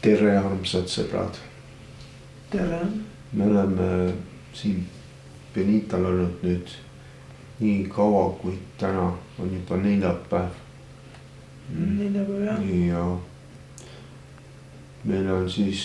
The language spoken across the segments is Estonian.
Tere, armsad sõbrad. Tere. Me oleme siin Benital olnud nüüd nii kaua, kui täna on juba neljapäev. Neljapäev, jah. Ja meil on siis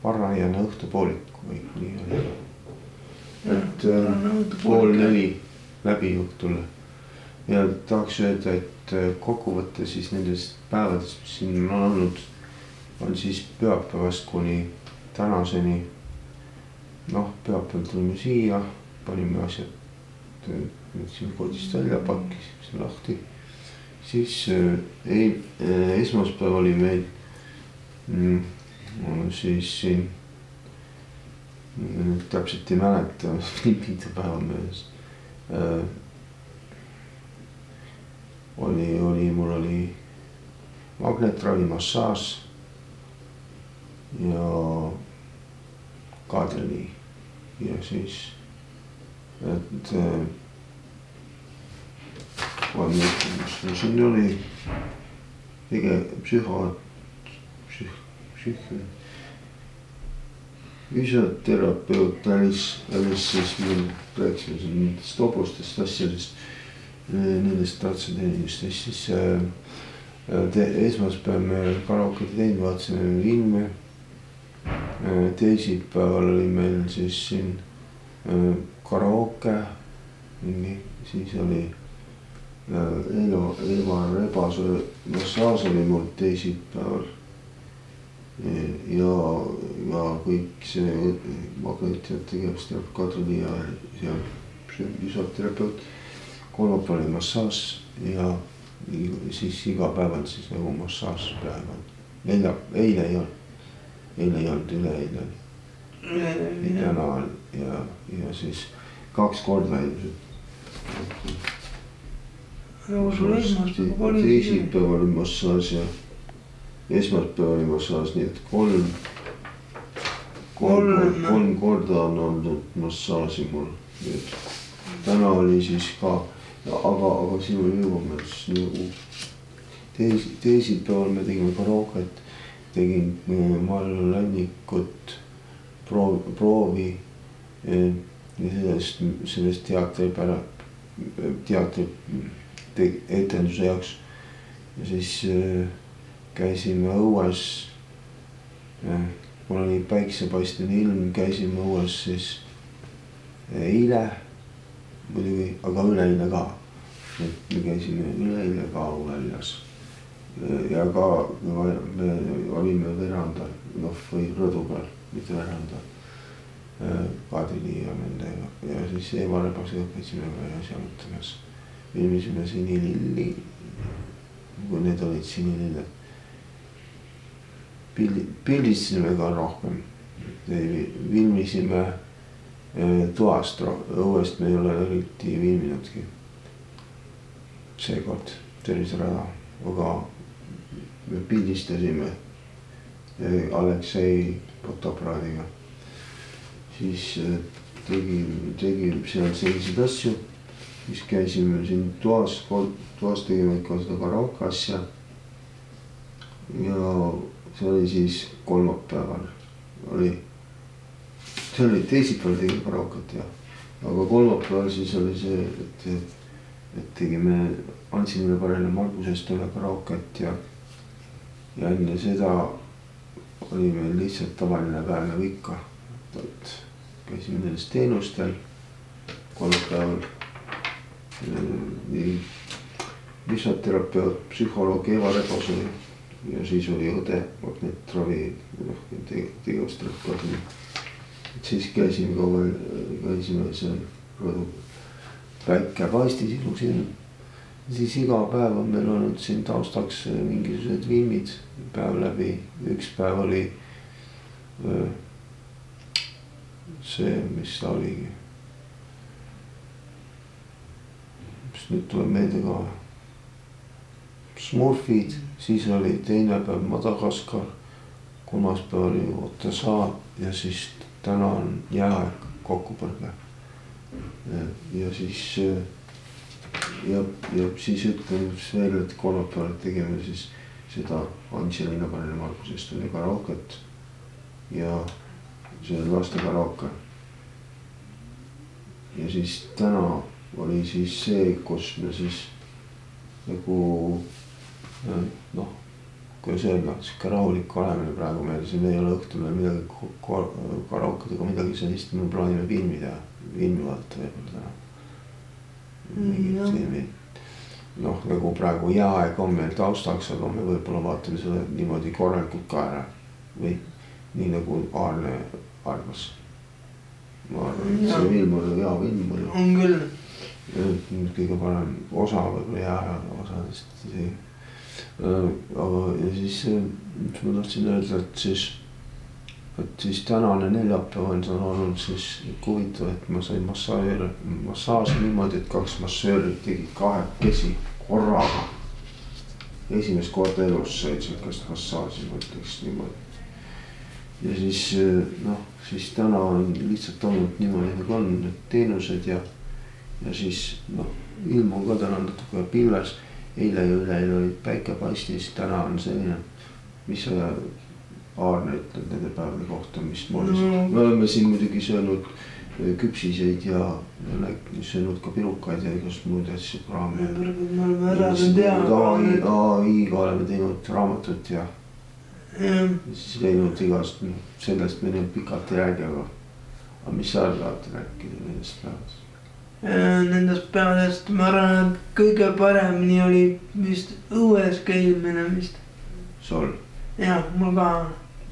varajane õhtupoolik või nii oli. Et 3:30 läbi õhtule. Ja tahaks öelda, et kokkuvõtte siis nendest päevadest, mis siin on olnud, on siis pühapäevast kuni tänaseni. Noh, pühapäeval tulime siia, panime asjad, võtsime kodist välja, pakkisime see lahti. Siis esmaspäev oli meil siis siin, täpselt ei mäleta, mida päeva möödas. Mul oli magnetravimassaaž ja Kadri ja siis, et siin oli füsioterapeut Alice siis meil rääkisime siin nendest hobustest asjadest, nendest tahtsateenistest, siis esmaspäev me karaoke'd teinud, vaatasime filme. Teisipäeval oli meil siis siin karaoke, siis oli Eva Rebase massaaž oli mul teisipäeval ja kõik see magneti ja tegevusterapeut Kadri ja seal füsioterapeut. Kolmapäeval oli massaaž ja siis iga päeval siis nagu massaaž päeval. Eile ei olnud, üleeile oli. Täna ja siis 2 korda ilmselt. Teisipäev oli massaaž ja esmaspäev oli massaaž, nii et 3 korda on olnud massaaži mul. Täna oli siis ka, aga siin oli jõuame teisipäeval me tegime karaoket, tegin Marju-Lannikut proovi sellest teatri etenduse jaoks ja siis käisime õues, mul oli päiksepaistine ilm, käisime õues siis eile muidugi, aga üleeile ka, et me käisime üleeile ka väljas ja ka me olime verandal, või rõdu peal, mitte verandal, Kadri ja nendega ja siis Eva Rebasega käisime ka jalutamas. Filmisime sinililli, kui need olid sinililled. Pildisime ka rohkem, filmisime toast, õuest me ei ole eriti filminudki. Seekord terviserada, aga me pildistasime Aleksei fotoaparaadiga. Siis tegime seal selliseid asju, siis käisime siin toas tegime ikka seda karaoke asja. Ja see oli siis kolmapäeval see oli teisipäeval tegime karaoket ja, aga kolmapäeval siis oli see, et tegime Ansimile Parele Margusest üle karaoket ja enne seda oli meil lihtsalt tavaline päev nagu ikka, et käisime nendest teenustel kolmapäeval. Füsioterapeut, psühholoog Eva Rebase ja siis oli õde magnetravi tegevusterapeut. Siis käisime seal rõdu, päike paistis ilus ilm. Siis iga päev on meil olnud siin taustaks mingisugused filmid päev läbi. Üks päev oli see, mis ta oligi. Mis nüüd tuleb meelde ka. Smurfid, siis oli teine päev Madagaskar, kolmas päev oli Otasa ja siis täna on jääaeg kokkupõrge. Ja siis ja siis ütlen veel, et kolmapäeval tegime siis seda Angelina Panele Markus Estonia karauket ja see laste karauke. Ja siis täna oli siis see, kus me siis nagu noh, kuidas öelda, siuke rahulik olemine praegu meil, siin ei ole õhtul veel midagi karaukadega midagi sellist, me plaanime filmi teha, filmi vaadata võib-olla täna. Mingid filmid. Noh, nagu praegu jääaeg on meil taustaks, aga me võib-olla vaatame selle niimoodi korralikult ka ära või nii nagu Aarne arvas. Ma arvan, et see film oli hea film oli. On küll. Kõige parem osa võib-olla jääaja osadest isegi. Aga ja siis mis ma tahtsin öelda, et siis tänane neljapäev on seal olnud siis huvitav, et ma sain massaaži niimoodi, et 2 massööri tegid 2 korraga. Esimest korda elus said sellist massaaži, ma ütleks niimoodi. Ja siis noh, siis täna on lihtsalt olnud niimoodi nagu on need teenused ja siis noh, ilm on ka täna natuke pilves. Eile ja üleeile olid päike paistis, täna on selline, mis sa Aarne ütled nende päevade kohta, mis moolis. Me oleme siin muidugi söönud küpsiseid ja söönud ka pirukaid ja igast muud asju kraami. Me oleme ära teha. AI-ga oleme teinud raamatut ja siis teinud igast, sellest me nüüd pikalt ei räägi, aga mis sa tahad rääkida nendest päevadest? Nendest päevadest ma arvan, et kõige paremini oli vist õues käimine vist. Sul? Jah, mul ka.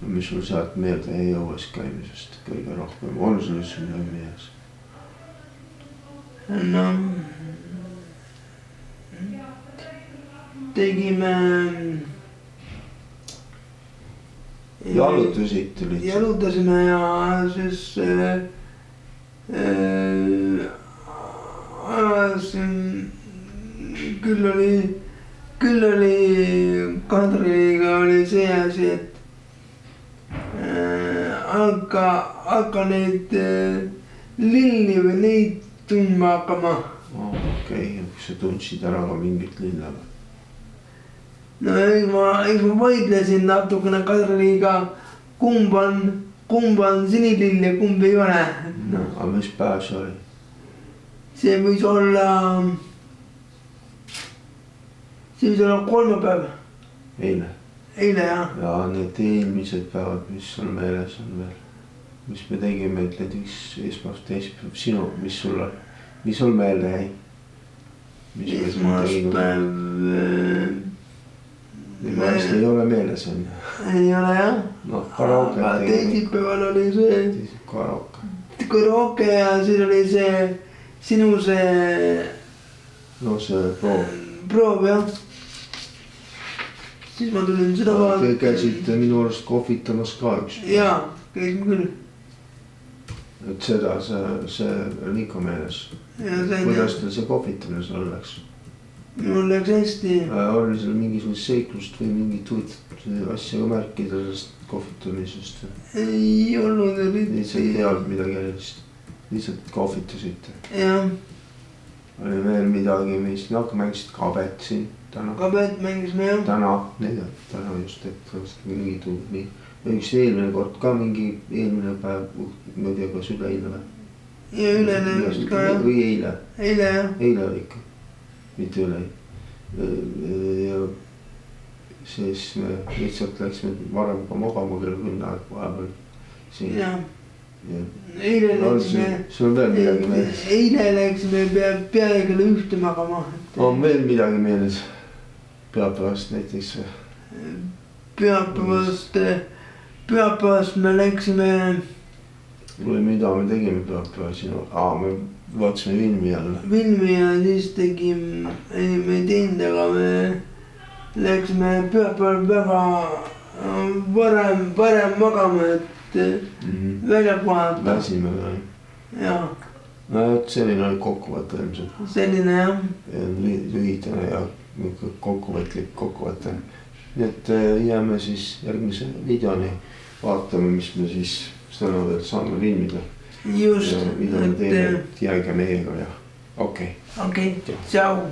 Mis sul saad meelde jäi õues käimisest kõige rohkem? On sul üldse midagi meeles? No tegime jalutasite lihtsalt? Jalutasime ja siis küll oli Kadriga oli see asi, et hakka neid lilli või neid tundma hakkama. Okei, kas sa tundsid ära ka mingit lilla või? No eks ma vaidlesin natukene Kadriga, kumb on sinilill ja kumb ei ole. Aga mis päev see oli? See võis olla kolmapäev. Eile? Eile jah. Ja need eelmised päevad, mis sul meeles on veel? Mis me tegime, et näiteks esmaspäev, teispäev, sinu, mis sul meelde jäi? Esmaspäev... Vahest ei ole meeles on. Ei ole jah. No karauke. Aga teisipäeval oli see... Karauke ja siis oli see sinu see... No see proov. Proov jah. Siis ma tulin seda vaadata. Te käisite minu arust kohvitamas ka üks. Jaa, käisime küll. Et seda, see on ikka meeles. Kuidas teil see kohvitamine sul läks? Mul läks hästi. Oli seal mingisugust seiklust või mingit asja ka märkida sellest kohvitamisest? Ei olnud eriti. Lihtsalt ei olnud midagi sellist. Lihtsalt kohvitasite. Jah. Oli veel midagi, mis mängisid kabet siin täna. Kabet mängisime jah. Täna just, et mingi tundi. Üks eelmine kord ka mingi eelmine päev, ma ei tea, kas üleeile või? Ja üleeile just ka jah. Või eile? Eile jah. Eile oli ikka, mitte üleeile. Ja siis me lihtsalt läksime varem ka magama kell 10 aeg vahepeal siin. Jah. Eile läksime... Sul on veel midagi meeles? Eile läksime peale kell 1 magama. On veel midagi meeles? Pühapäevast näiteks või? Pühapäevast me läksime... Või mida me tegime pühapäeval sinu? Me vaatasime filmi jälle. Filmi ja siis tegime... Me ei teinud, aga me läksime pühapäeval väga varem magama, et välja puhata. Väsime või? Jaa. No et selline oli kokkuvõte ilmselt. Selline jah. Lühidane ja kokkuvõtlik kokkuvõte. Nii et jääme siis järgmise videoni. Vaatame, mis me siis täna veel saame filmida. Just. Ja mida me teeme, jääge meiega ja okei. okei, tšau.